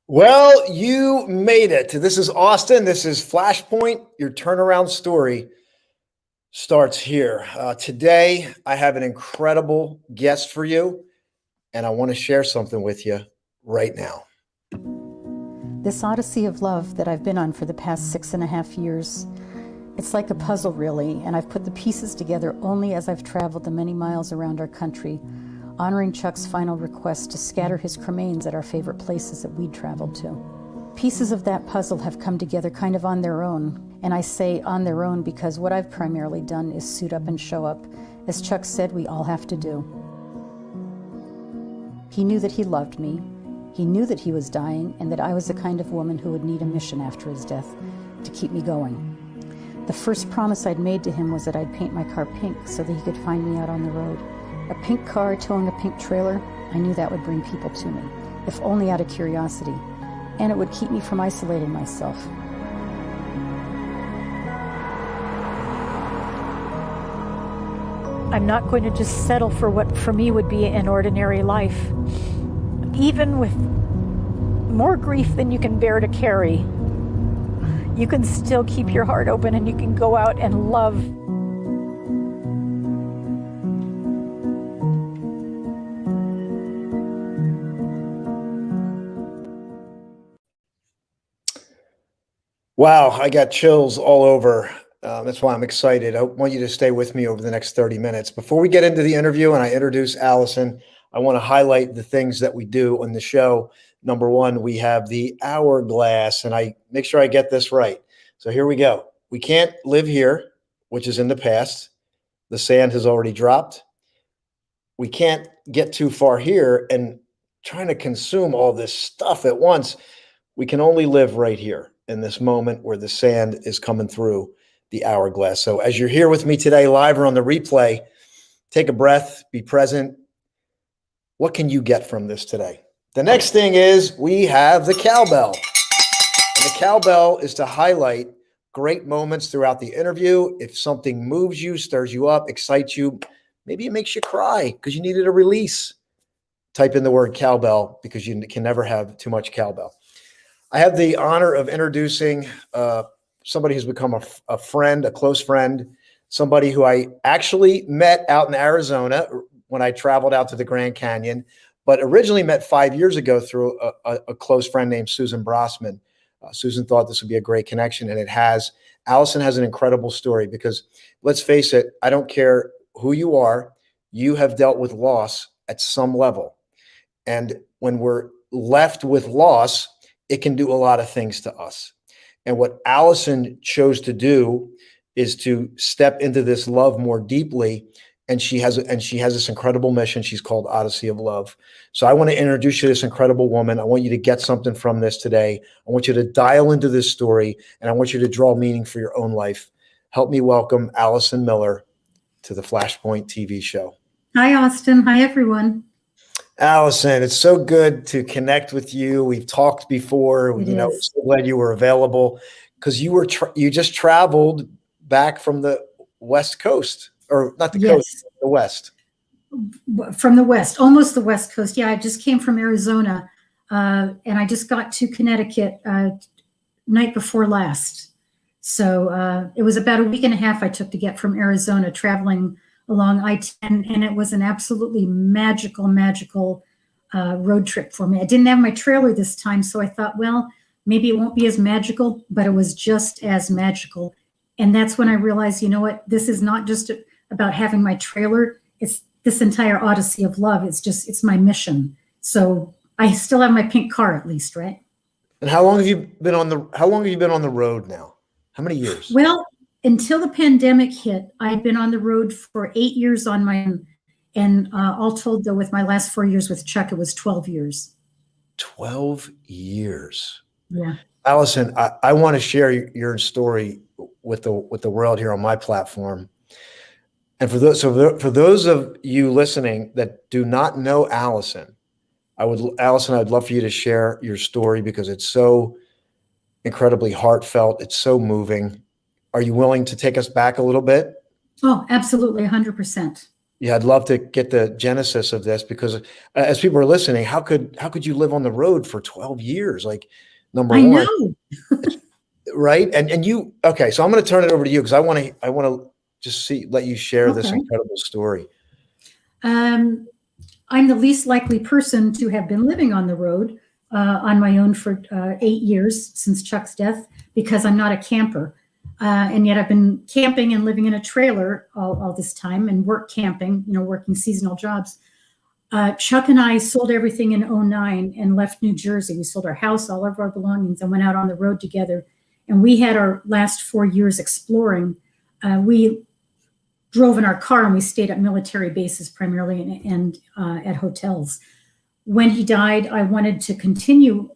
Well, you made it. This is Austin. This is Flashpoint. Your turnaround story starts here. Today, I have an incredible guest for you, and I want to share something with you right now. This Odyssey of Love that I've been on for the past 6.5 years, it's like a puzzle really, and I've put the pieces together only as I've traveled the many miles around our country, honoring Chuck's final request to scatter his cremains at our favorite places that we'd traveled to. Pieces of that puzzle have come together kind of on their own, and I say on their own because what I've primarily done is suit up and show up, as Chuck said we all have to do. He knew that he loved me, he knew that he was dying, and that I was the kind of woman who would need a mission after his death to keep me going. The first promise I'd made to him was that I'd paint my car pink so that he could find me out on the road. A pink car towing a pink trailer, I knew that would bring people to me, if only out of curiosity, and it would keep me from isolating myself. I'm not going to just settle for what for me would be an ordinary life. Even with more grief than you can bear to carry, you can still keep your heart open and you can go out and love. Wow, I got chills all over. That's why I'm excited. I want you to stay with me over the next 30 minutes. Before we get into the interview and I introduce Alison, I want to highlight the things that we do on the show. Number one, we have the hourglass, and I make sure I get this right. So here we go. We can't live here, which is in the past. The sand has already dropped. We can't get too far here and trying to consume all this stuff at once. We can only live right here in this moment where the sand is coming through the hourglass. So as you're here with me today, live or on the replay, take a breath, be present. What can you get from this today? The next thing is we have the cowbell. And the cowbell is to highlight great moments throughout the interview. If something moves you, stirs you up, excites you, maybe it makes you cry because you needed a release, type in the word cowbell because you can never have too much cowbell. I have the honor of introducing somebody who's become a friend, a close friend, somebody who I actually met out in Arizona when I traveled out to the Grand Canyon, but originally met 5 years ago through a close friend named Susan Brossman. Susan thought this would be a great connection, and it has. Alison has an incredible story because, let's face it, I don't care who you are, you have dealt with loss at some level. And when we're left with loss, it can do a lot of things to us. And what Alison chose to do is to step into this love more deeply. And she has this incredible mission. She's called Odyssey of Love. So I want to introduce you to this incredible woman. I want you to get something from this today. I want you to dial into this story, and I want you to draw meaning for your own life. Help me welcome Alison Miller to the Flashpoint TV show. Hi, Austin. Hi, everyone. Alison, it's so good to connect with you. We've talked before. So glad you were available because you just traveled back from the West Coast, or not the coast, the West. From the West, almost the West Coast. Yeah, I just came from Arizona, and I just got to Connecticut night before last. So it was about a week and a half I took to get from Arizona, traveling along I-10, and it was an absolutely magical road trip for me. I didn't have my trailer this time, so I thought, well, maybe it won't be as magical, but it was just as magical. And that's when I realized, you know what, this is not just about having my trailer. It's this entire Odyssey of Love. It's my mission. So I still have my pink car at least, right? And how long have you been on the road now? How many years? Well, until the pandemic hit, I'd been on the road for 8 years on my own. And all told, though, with my last 4 years with Chuck, it was 12 years. 12 years. Yeah. Alison, I want to share your story with the world here on my platform. And for those of you listening that do not know Alison, Alison, I'd love for you to share your story because it's so incredibly heartfelt. It's so moving. Are you willing to take us back a little bit? Oh, absolutely. 100%. Yeah, I'd love to get the genesis of this because as people are listening, how could you live on the road for 12 years? Like, number I one, know. right? And you, okay, so I'm going to turn it over to you because I want to just let you share this Okay. incredible story. I'm the least likely person to have been living on the road on my own for 8 years since Chuck's death because I'm not a camper. And yet I've been camping and living in a trailer all this time and work camping, working seasonal jobs. Chuck and I sold everything in '09 and left New Jersey. We sold our house, all of our belongings, and went out on the road together. And we had our last 4 years exploring. We drove in our car and we stayed at military bases primarily and at hotels. When he died, I wanted to continue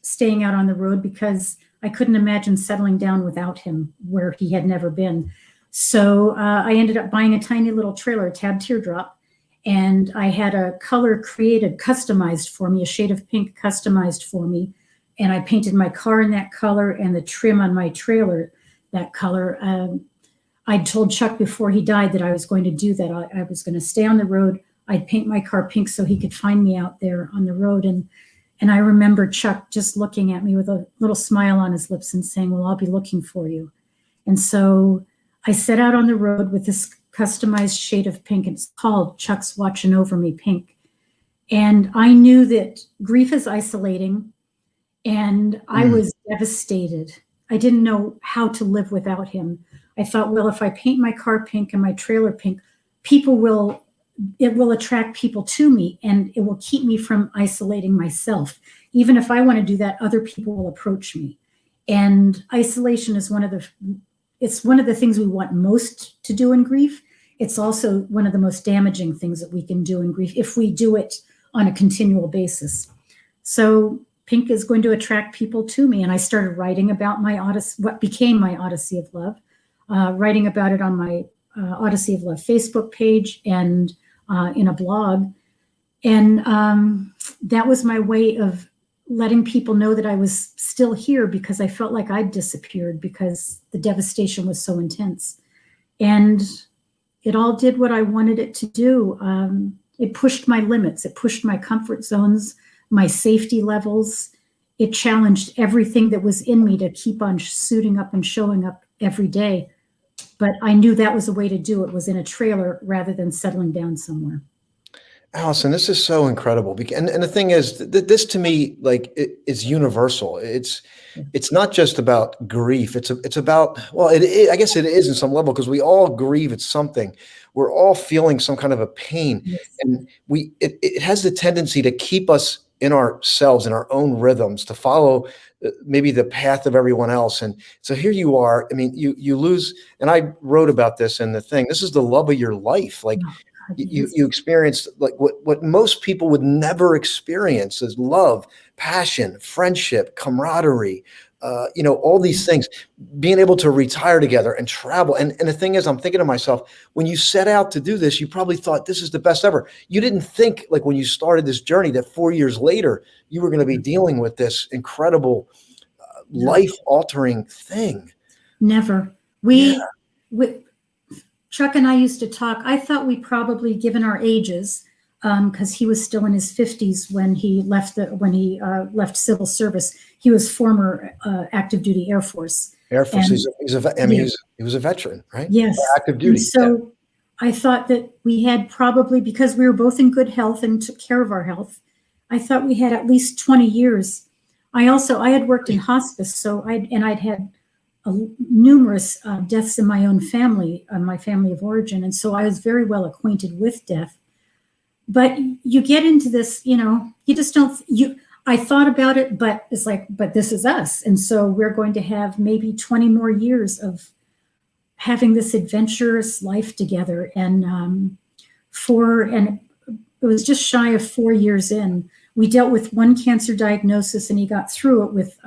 staying out on the road because I couldn't imagine settling down without him where he had never been. So I ended up buying a tiny little trailer, a Tab Teardrop, and I had a color created, customized for me, a shade of pink customized for me. And I painted my car in that color and the trim on my trailer that color. I told Chuck before he died that I was going to do that. I was going to stay on the road. I'd paint my car pink so he could find me out there on the road. And I remember Chuck just looking at me with a little smile on his lips and saying, well, I'll be looking for you. And so I set out on the road with this customized shade of pink. It's called Chuck's Watching Over Me Pink. And I knew that grief is isolating and I was devastated. I didn't know how to live without him. I thought, well, if I paint my car pink and my trailer pink, it will attract people to me and it will keep me from isolating myself. Even if I want to do that, other people will approach me. And isolation is one of the things we want most to do in grief. It's also one of the most damaging things that we can do in grief if we do it on a continual basis. So pink is going to attract people to me. And I started writing about my Odyssey, what became my Odyssey of Love, writing about it on my Odyssey of Love Facebook page and in a blog. And that was my way of letting people know that I was still here because I felt like I'd disappeared because the devastation was so intense. And it all did what I wanted it to do. It pushed my limits. It pushed my comfort zones, my safety levels. It challenged everything that was in me to keep on suiting up and showing up every day. But I knew that was a way to do it, was in a trailer rather than settling down somewhere. Alison, this is so incredible. And the thing is, this to me, like, it's universal. It's not just about grief. It's about, well, I guess it is in some level because we all grieve at something. We're all feeling some kind of a pain, Yes. and it has the tendency to keep us in ourselves, in our own rhythms, to follow maybe the path of everyone else. And so here you are. I mean, you lose, and I wrote about this in the thing. This is the love of your life. Like, you experienced like what most people would never experience is love, passion, friendship, camaraderie, all these things, being able to retire together and travel. And the thing is, I'm thinking to myself, when you set out to do this, you probably thought this is the best ever. You didn't think, like, when you started this journey that 4 years later, you were going to be dealing with this incredible life-altering thing. Never. Chuck and I used to talk. I thought we probably, given our ages, because he was still in his 50s when he left civil service. He was former active duty Air Force. Air Force. He was a veteran, right? Yes. Active duty. And so I thought that we had probably, because we were both in good health and took care of our health, I thought we had at least 20 years. I had worked in hospice, so I'd had numerous deaths in my own family, my family of origin. And so I was very well acquainted with death. But you get into this, you just don't, I thought about it, but it's like, but this is us. And so we're going to have maybe 20 more years of having this adventurous life together. And it was just shy of 4 years in. We dealt with one cancer diagnosis and he got through it with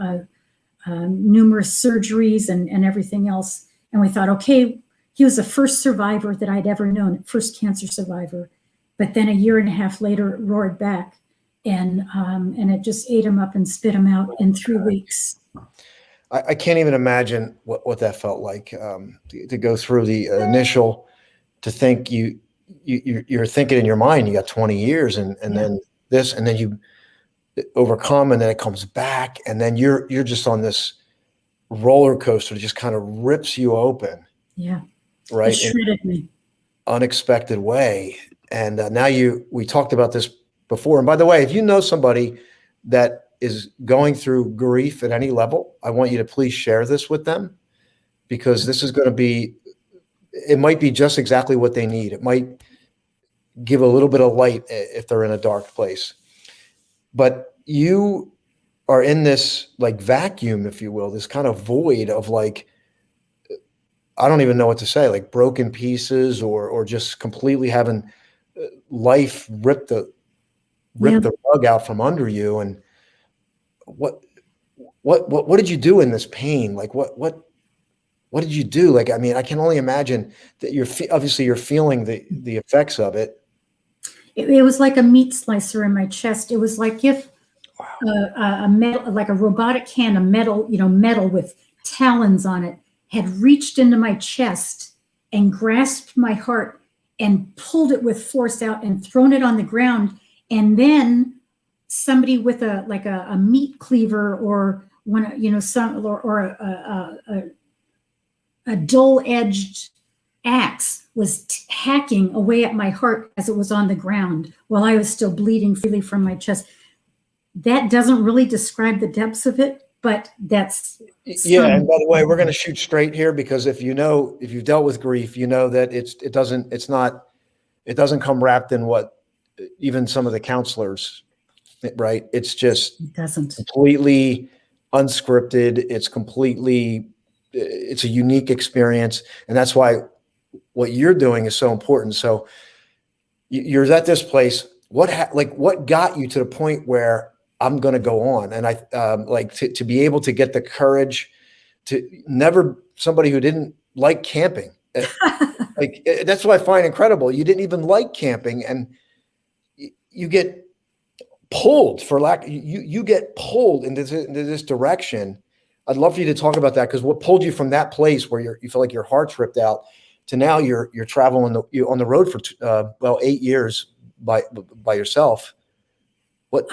numerous surgeries and everything else. And we thought, okay, he was the first survivor that I'd ever known, first cancer survivor. But then a year and a half later, it roared back, and it just ate him up and spit him out in 3 weeks. I can't even imagine what that felt like, to go through the initial, to think you're thinking in your mind, you got 20 years and then this, and then you overcome, and then it comes back, and then you're just on this roller coaster that just kind of rips you open. Yeah. Right. It shredded me. Unexpected way. And now we talked about this before. And by the way, if you know somebody that is going through grief at any level, I want you to please share this with them, because this is going to be, it might be just exactly what they need. It might give a little bit of light if they're in a dark place. But you are in this like vacuum, if you will, this kind of void of like, I don't even know what to say, like broken pieces, or just completely having life rip the rug out from under you. And what did you do in this pain? Like what did you do? Like, I mean, I can only imagine that obviously you're feeling the effects of it. It was like a meat slicer in my chest. It was like if a metal, like a robotic hand, metal with talons on it, had reached into my chest and grasped my heart and pulled it with force out and thrown it on the ground. And then somebody with a meat cleaver or a dull-edged axe was hacking away at my heart as it was on the ground while I was still bleeding freely from my chest. That doesn't really describe the depths of it, but that's And by the way, we're going to shoot straight here, because if you've dealt with grief, you know that it doesn't come wrapped in what even some of the counselors, right? It doesn't completely unscripted. It's a unique experience. And that's why what you're doing is so important. So you're at this place. What got you to the point where I'm going to go on? And I to be able to get the courage to never, somebody who didn't like camping, that's what I find incredible. You didn't even like camping, and you get pulled you get pulled into this direction. I'd love for you to talk about that, because what pulled you from that place where you feel like your heart's ripped out to now you're traveling on the road for 8 years by yourself. What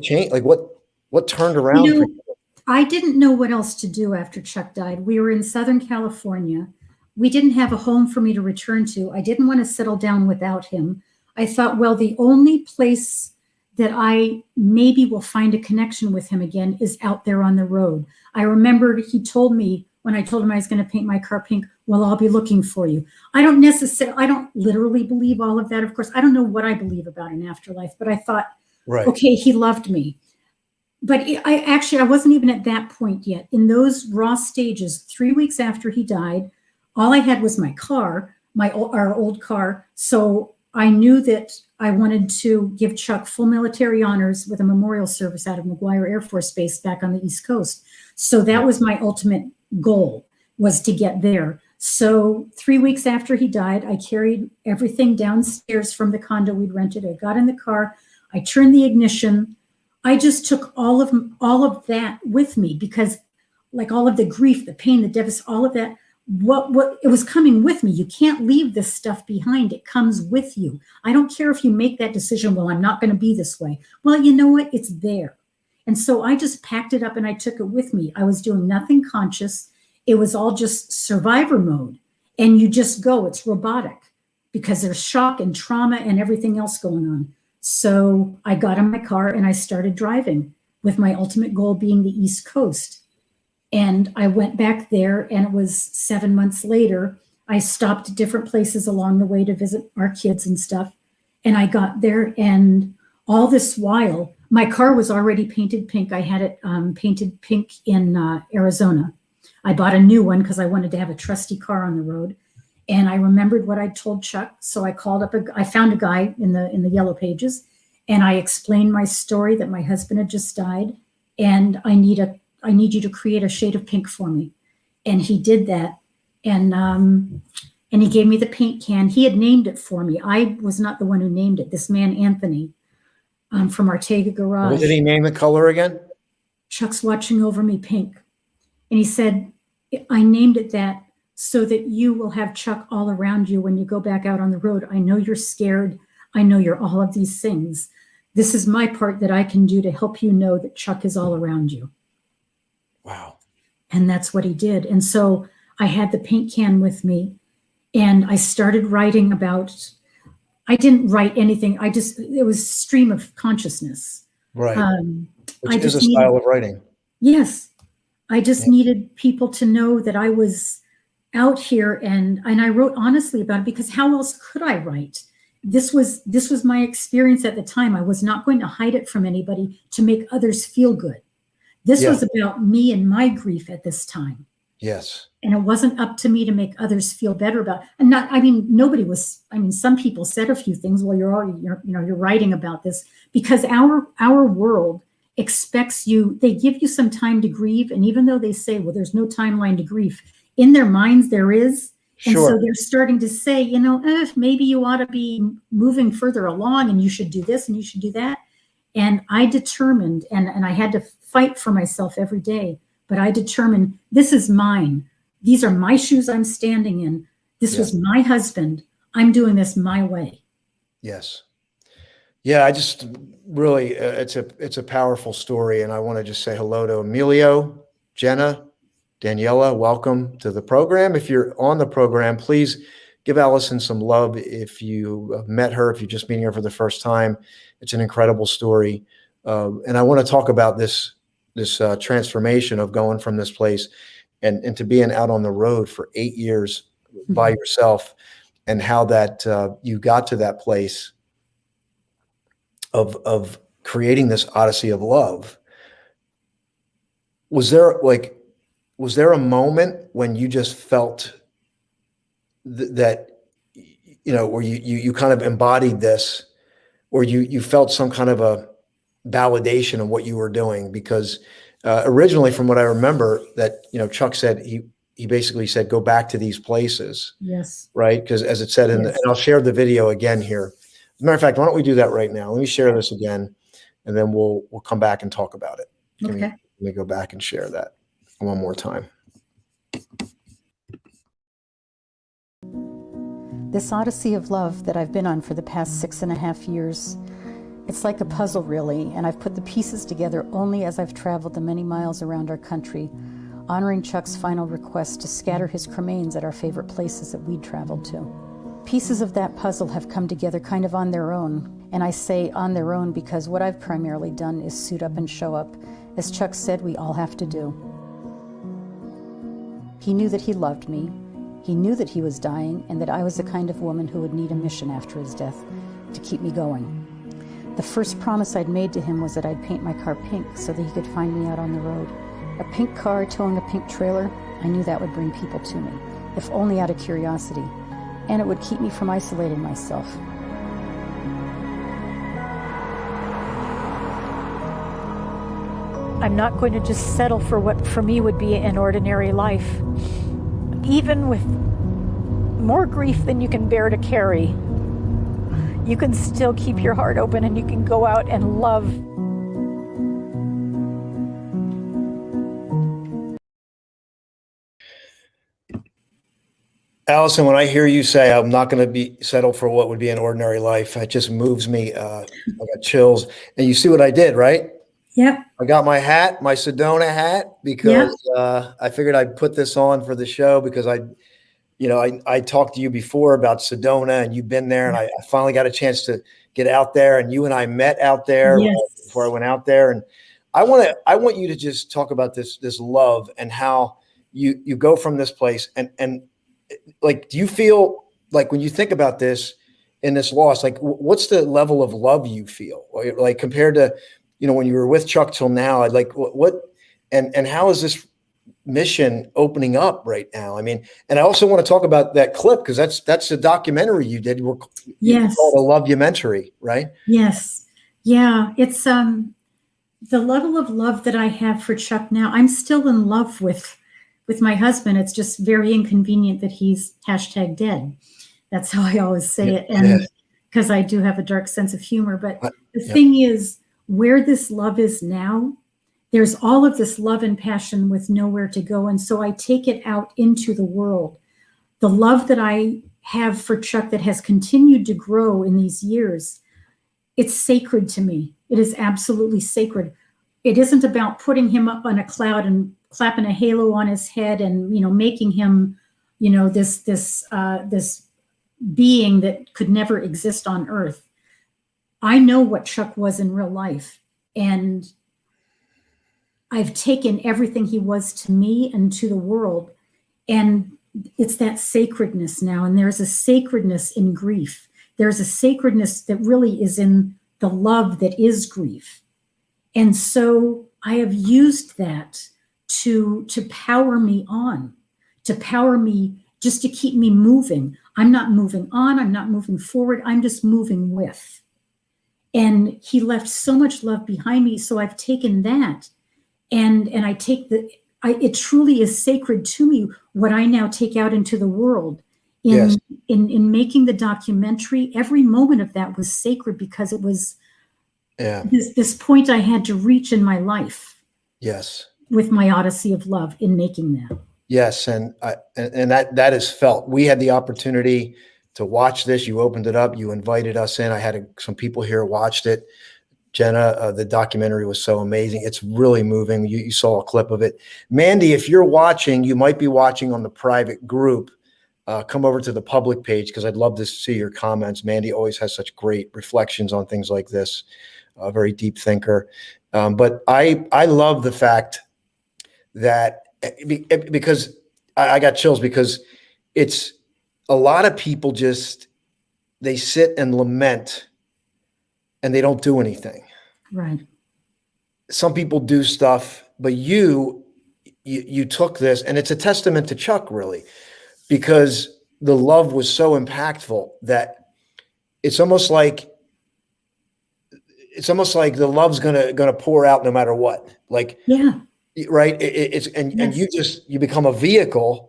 changed? Like what turned around for you? I didn't know what else to do after Chuck died. We were in Southern California. We didn't have a home for me to return to. I didn't want to settle down without him. I thought, well, the only place that I maybe will find a connection with him again is out there on the road. I remembered he told me when I told him I was going to paint my car pink, well, I'll be looking for you. I don't literally believe all of that. Of course, I don't know what I believe about an afterlife, but I thought, right, okay, he loved me. But I wasn't even at that point yet. In those raw stages, 3 weeks after he died, all I had was my car, our old car. So I knew that I wanted to give Chuck full military honors with a memorial service out of McGuire Air Force Base back on the East Coast. So that was my ultimate goal, was to get there. So 3 weeks after he died, I carried everything downstairs from the condo we'd rented. I got in the car, I turned the ignition. I just took all of that with me, because like all of the grief, the pain, the devastation, all of that, what it was coming with me. You can't leave this stuff behind. It comes with you. I don't care if you make that decision, well, I'm not going to be this way. Well, you know what? It's there. And so I just packed it up and I took it with me. I was doing nothing conscious. It was all just survivor mode. And you just go, it's robotic, because there's shock and trauma and everything else going on. So I got in my car and I started driving, with my ultimate goal being the East Coast. And I went back there, and it was 7 months later. I stopped at different places along the way to visit our kids and stuff. And I got there, and all this while, my car was already painted pink. I had it painted pink in Arizona. I bought a new one because I wanted to have a trusty car on the road. And I remembered what I told Chuck. So I called up, I found a guy in the yellow pages, and I explained my story that my husband had just died. And I need you to create a shade of pink for me. And he did that. And he gave me the paint can. He had named it for me. I was not the one who named it. This man, Anthony, from Ortega Garage. What did he name the color again? Chuck's Watching Over Me Pink. And he said, I named it that so that you will have Chuck all around you when you go back out on the road. I know you're scared. I know you're all of these things. This is my part that I can do to help you know that Chuck is all around you. Wow. And that's what he did. And so I had the paint can with me, and I started writing about, I didn't write anything. It was stream of consciousness. Right. Which I is just a style of writing. Yes. I just Yeah. needed people to know that I was out here, and I wrote honestly about it, because how else could I write? This was my experience at the time. I was not going to hide it from anybody to make others feel good. This Yeah. was about me and my grief at this time. Yes. And it wasn't up to me to make others feel better about it. And nobody was, some people said a few things. Well, you're writing about this, because our world expects you, they give you some time to grieve. And even though they say, well, there's no timeline to grief, in their minds there is. And Sure. so they're starting to say, maybe you ought to be moving further along, and you should do this and you should do that. And I determined, and I had to fight for myself every day, but I determined, this is mine. These are my shoes I'm standing in. This was my husband. I'm doing this my way. Yes. Yeah, I just really, it's a powerful story. And I want to just say hello to Emilio, Jenna, Daniela. Welcome to the program. If you're on the program, please give Alison some love. If you met her, if you're just meeting her for the first time, it's an incredible story. And I want to talk about this transformation of going from this place and to being out on the road for 8 years by yourself, and how that you got to that place of creating this Odyssey of Love. Was there a moment when you just felt that, where you kind of embodied this, or you felt some kind of a validation of what you were doing? Because originally, from what I remember, that, Chuck said, he basically said, go back to these places. Yes. Right. Because as it said and I'll share the video again here. As a matter of fact, why don't we do that right now? Let me share this again, and then we'll come back and talk about it. Okay. Let me go back and share that one more time. This Odyssey of Love that I've been on for the past 6.5 years, it's like a puzzle, really, and I've put the pieces together only as I've traveled the many miles around our country, honoring Chuck's final request to scatter his cremains at our favorite places that we'd traveled to. Pieces of that puzzle have come together kind of on their own, and I say on their own because what I've primarily done is suit up and show up, as Chuck said we all have to do. He knew that he loved me. He knew that he was dying, and that I was the kind of woman who would need a mission after his death to keep me going. The first promise I'd made to him was that I'd paint my car pink so that he could find me out on the road. A pink car towing a pink trailer, I knew that would bring people to me, if only out of curiosity, and it would keep me from isolating myself. I'm not going to just settle for what for me would be an ordinary life. Even with more grief than you can bear to carry, you can still keep your heart open, and you can go out and love. Alison, when I hear you say I'm not going to be settled for what would be an ordinary life, it just moves me. I got chills. And you see what I did, right? Yep. I got my hat, my Sedona hat, because I figured I'd put this on for the show, because I talked to you before about Sedona, and you've been there, and I finally got a chance to get out there, and you and I met out there before I went out there. And I want you to just talk about this love, and how you go from this place, and like, do you feel like, when you think about this in this loss, like, what's the level of love you feel, like, compared to, when you were with Chuck till now? I'd like, and how is this mission opening up right now? I mean, and I also want to talk about that clip, because that's a documentary you did. Yes. Called a lovumentary, right? Yes. Yeah. It's the level of love that I have for Chuck now. I'm still in love with my husband. It's just very inconvenient that he's #dead. That's how I always say it. And because I do have a dark sense of humor. But the thing is, where this love is now, there's all of this love and passion with nowhere to go. And so I take it out into the world. the love that I have for Chuck that has continued to grow in these years, it's sacred to me. It is absolutely sacred. It isn't about putting him up on a cloud and clapping a halo on his head and, making him, this being that could never exist on earth. I know what Chuck was in real life, and I've taken everything he was to me and to the world, and it's that sacredness now. And there's a sacredness in grief. There's a sacredness that really is in the love that is grief. And so I have used that to power me on, to power me, just to keep me moving. I'm not moving on. I'm not moving forward. I'm just moving with. And he left so much love behind me. So I've taken that and I take it truly is sacred to me, what I now take out into the world. In making the documentary, every moment of that was sacred because it was this point I had to reach in my life. Yes. With my Odyssey of Love in making that. Yes. And that is felt. We had the opportunity to watch this. You opened it up. You invited us in. I had some people here watched it. Jenna, the documentary was so amazing. It's really moving. You saw a clip of it. Mandy, if you're watching, you might be watching on the private group. Come over to the public page because I'd love to see your comments. Mandy always has such great reflections on things like this. A very deep thinker. But I love the fact that because I got chills because it's a lot of people they sit and lament and they don't do anything. Right. Some people do stuff, but you took this, and it's a testament to Chuck, really, because the love was so impactful that it's almost like the love's gonna pour out no matter what. Like, yeah, right. And you become a vehicle.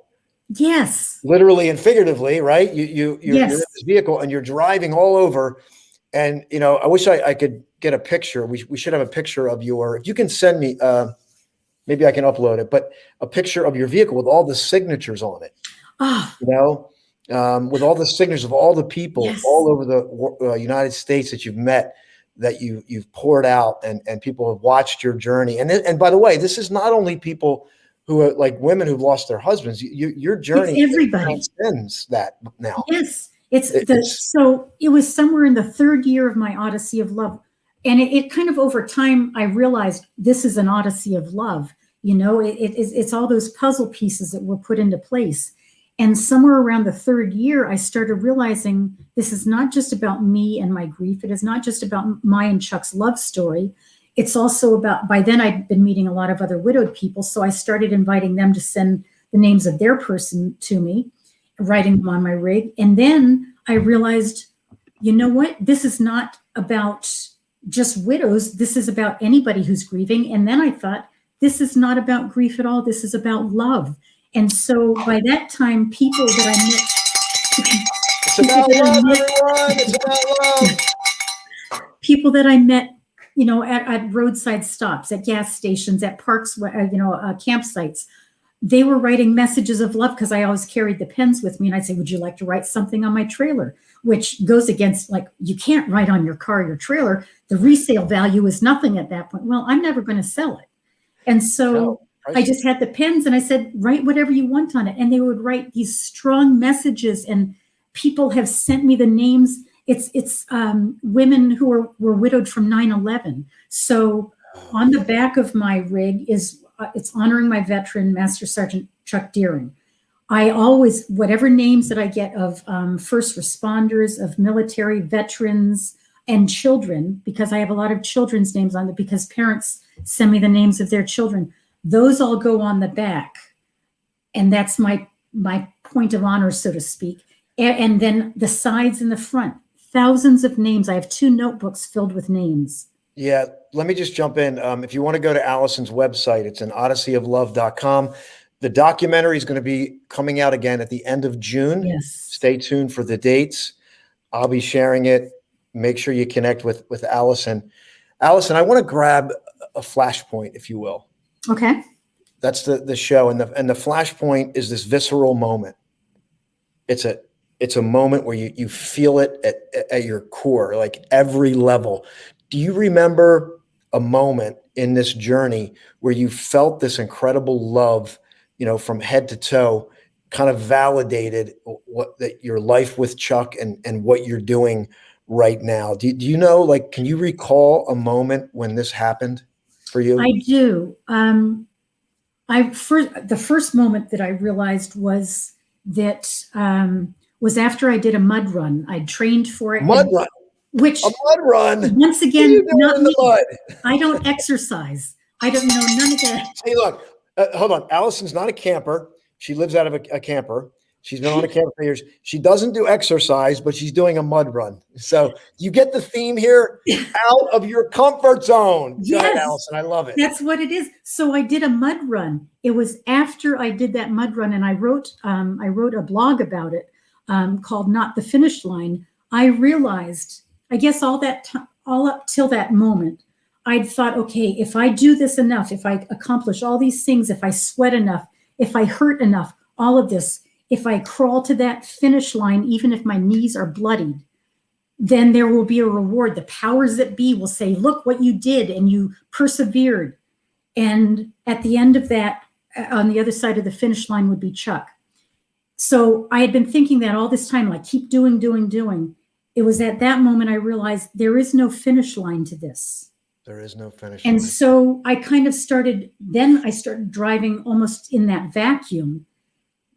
Yes. Literally and figuratively, right? You're in this vehicle and you're driving all over. And, I wish I could get a picture. We should have a picture of if you can send me, maybe I can upload it, but a picture of your vehicle with all the signatures on it, with all the signatures of all the people all over the United States that you've met, that you've poured out and people have watched your journey. And by the way, this is not only people who are like women who've lost their husbands. Your journey transcends that now. Yes. So it was somewhere in the third year of my Odyssey of Love. And it kind of over time, I realized this is an Odyssey of love. It's all those puzzle pieces that were put into place. And somewhere around the third year, I started realizing this is not just about me and my grief. It is not just about my and Chuck's love story. It's also about, by then I'd been meeting a lot of other widowed people. So I started inviting them to send the names of their person to me, writing them on my rig. And then I realized, you know what? This is not about just widows. This is about anybody who's grieving. And then I thought, this is not about grief at all. This is about love. And so by that time, people that I met, it's about love, everyone. It's about love. People that I met, at roadside stops, at gas stations, at parks, campsites, they were writing messages of love because I always carried the pens with me. And I'd say, would you like to write something on my trailer? Which goes against, you can't write on your car, your trailer. The resale value is nothing at that point. Well, I'm never going to sell it. And so I just had the pens and I said, write whatever you want on it. And they would write these strong messages, and people have sent me the names. It's women who were widowed from 9/11. So on the back of my rig is, it's honoring my veteran, Master Sergeant Chuck Deering. I always, whatever names that I get of first responders, of military veterans and children, because I have a lot of children's names on it because parents send me the names of their children. Those all go on the back. And that's my point of honor, so to speak. And then the sides and the front, thousands of names. I have 2 notebooks filled with names. Yeah, let me just jump in. If you want to go to Alison's website, it's an odysseyoflove.com. The documentary is going to be coming out again at the end of June. Yes. Stay tuned for the dates. I'll be sharing it. Make sure you connect with Alison. Alison, I want to grab a flashpoint, if you will. Okay. That's the show. And the flashpoint is this visceral moment. it's a moment where you feel it at your core, like every level. Do you remember a moment in this journey where you felt this incredible love, from head to toe, kind of validated that your life with Chuck and what you're doing right now? Do you know, like, can you recall a moment when this happened for you? I do. The first moment that I realized was that was after I did a mud run. I'd trained for it. Mud run. Which A mud run. Once again, What are you doing not in the me. mud? I don't exercise. I don't know none of that. Hey, look, hold on. Allison's not a camper. She lives out of a camper. She's been on a camper for years. She doesn't do exercise, but she's doing a mud run. So you get the theme here, out of your comfort zone. Yes. Go ahead, Allison. I love it. That's what it is. So I did a mud run. It was after I did that mud run, and I wrote a blog about it called "Not the Finish Line." I realized, I guess all up till that moment, I'd thought, okay, if I do this enough, if I accomplish all these things, if I sweat enough, if I hurt enough, all of this, if I crawl to that finish line, even if my knees are bloodied, then there will be a reward. The powers that be will say, look what you did, and you persevered. And at the end of that, on the other side of the finish line would be Chuck. So I had been thinking that all this time, like, keep doing. It was at that moment I realized there is no finish line to this. There is no finish And line. so I kind of started driving almost in that vacuum.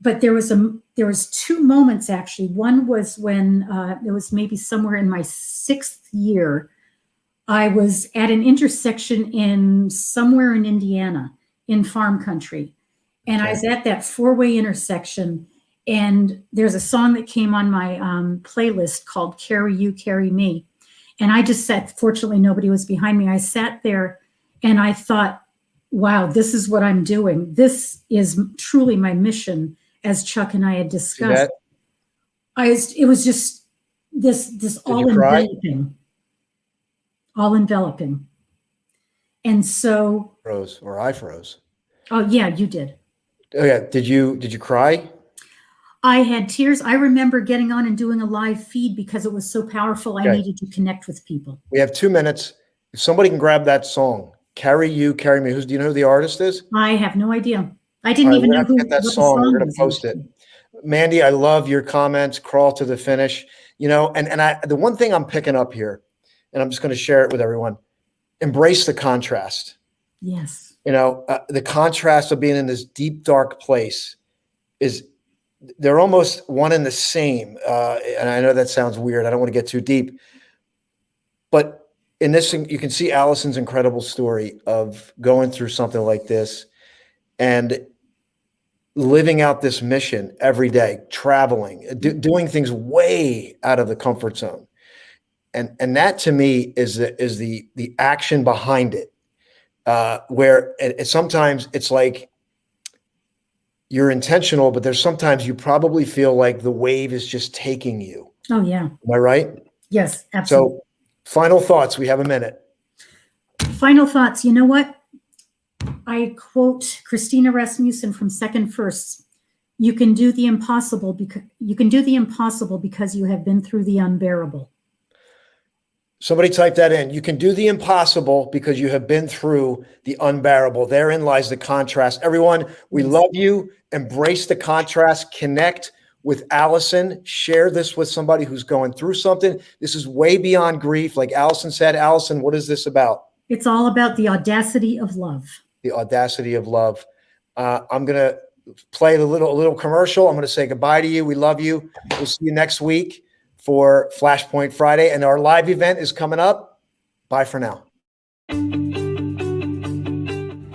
But there was two moments, actually. One was when it was maybe somewhere in my 6th year. I was at an intersection somewhere in Indiana, in farm country. And I was at that 4-way intersection, and there's a song that came on my playlist called "Carry You, Carry Me." And I just sat, fortunately nobody was behind me. I sat there and I thought, wow, this is what I'm doing. This is truly my mission, as Chuck and I had discussed. It was just this all enveloping. And so I froze. Oh yeah, you did. Oh yeah. Did you cry? I had tears. I remember getting on and doing a live feed because it was so powerful. I needed to connect with people. We have 2 minutes. If somebody can grab that song, "Carry You, Carry Me." Do you know who the artist is? I have no idea. I didn't even know who that song. We're going to post it. Mandy, I love your comments. Crawl to the finish. The one thing I'm picking up here, and I'm just going to share it with everyone. Embrace the contrast. Yes. The contrast of being in this deep, dark place they're almost one and the same. And I know that sounds weird. I don't want to get too deep, but in this, you can see Allison's incredible story of going through something like this and living out this mission every day, traveling, doing things way out of the comfort zone. And that to me is the action behind it, where sometimes it's like you're intentional, but there's sometimes you probably feel like the wave is just taking you. Oh yeah. Am I right? Yes, absolutely. So final thoughts. We have a minute. Final thoughts. You know what? I quote Christina Rasmussen from Second Firsts. You can do the impossible because you have been through the unbearable. Somebody type that in. You can do the impossible because you have been through the unbearable. Therein lies the contrast. Everyone, we love you. Embrace the contrast. Connect with Alison. Share this with somebody who's going through something. This is way beyond grief. Like Alison said, Alison, what is this about? It's all about the audacity of love. The audacity of love. I'm going to play a little commercial. I'm going to say goodbye to you. We love you. We'll see you next week for Flashpoint Friday, and our live event is coming up. Bye for now.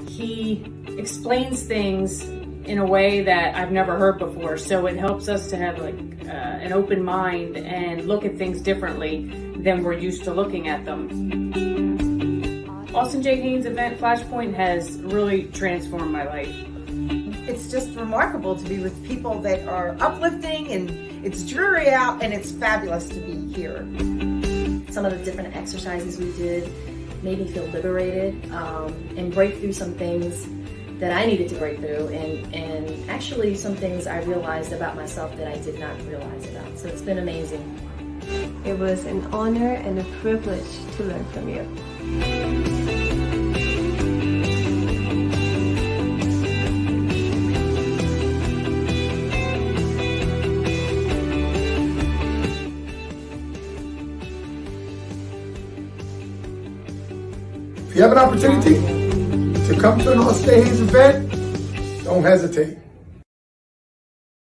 He explains things in a way that I've never heard before, so it helps us to have an open mind and look at things differently than we're used to looking at them. Austin J. Haynes' event, Flashpoint, has really transformed my life. It's just remarkable to be with people that are uplifting, and it's dreary out, and it's fabulous to be here. Some of the different exercises we did made me feel liberated and break through some things that I needed to break through, and actually some things I realized about myself that I did not realize about. So it's been amazing. It was an honor and a privilege to learn from you. If you have an opportunity to come to an All Stay Hayes event, don't hesitate.